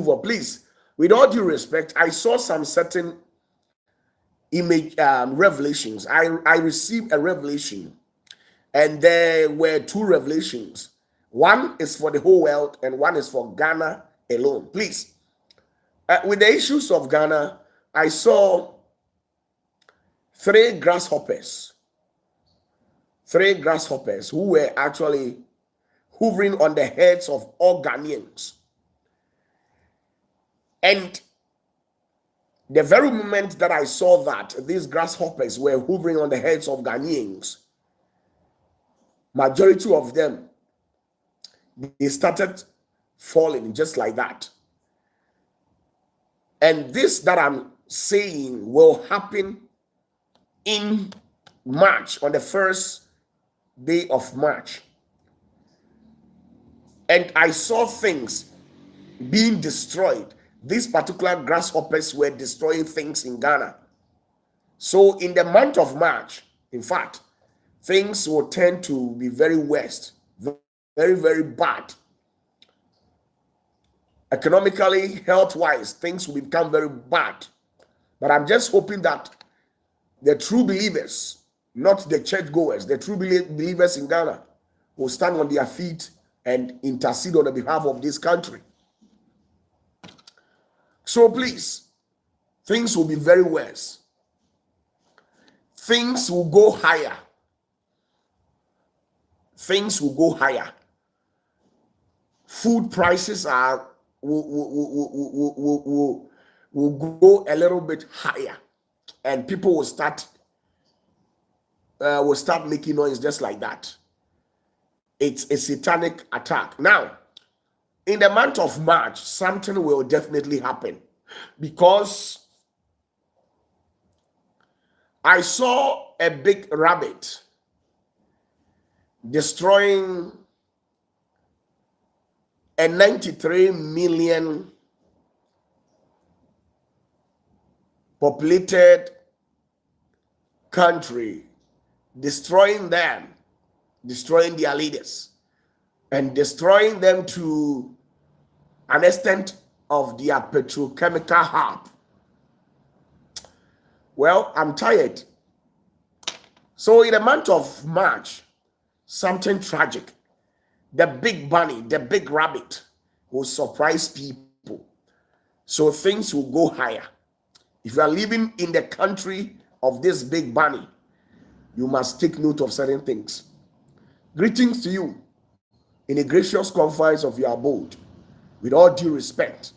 Opatafuour, please, with all due respect, I saw some certain image revelations. I received a revelation, and there were two revelations. One is for the whole world, and one is for Ghana alone. Please, with the issues of Ghana, I saw three grasshoppers who were actually hovering on the heads of all Ghanaians. And the very moment that I saw that these grasshoppers were hovering on the heads of Ghanaians, majority of them, they started falling just like that. And this that I'm saying will happen in March, on the first day of March. And I saw things being destroyed. These particular grasshoppers were destroying things in Ghana. So in the month of March, in fact, things will tend to be very worst, very, very bad. Economically, health-wise, things will become very bad. But I'm just hoping that the true believers, not the churchgoers, the true believers in Ghana will stand on their feet and intercede on the behalf of this country. So please, things will be very worse. Things will go higher. Things will go higher. Food prices will go a little bit higher, and people will start making noise just like that. It's a satanic attack. Now, in the month of March, something will definitely happen, because I saw a big rabbit destroying a 93 million populated country, destroying them, destroying their leaders, and destroying them to an extent of their petrochemical hub. Well, I'm tired. So in the month of March, something tragic. The big bunny, the big rabbit will surprise people. So things will go higher. If you are living in the country of this big bunny, you must take note of certain things. Greetings to you in the gracious confines of your abode. With all due respect,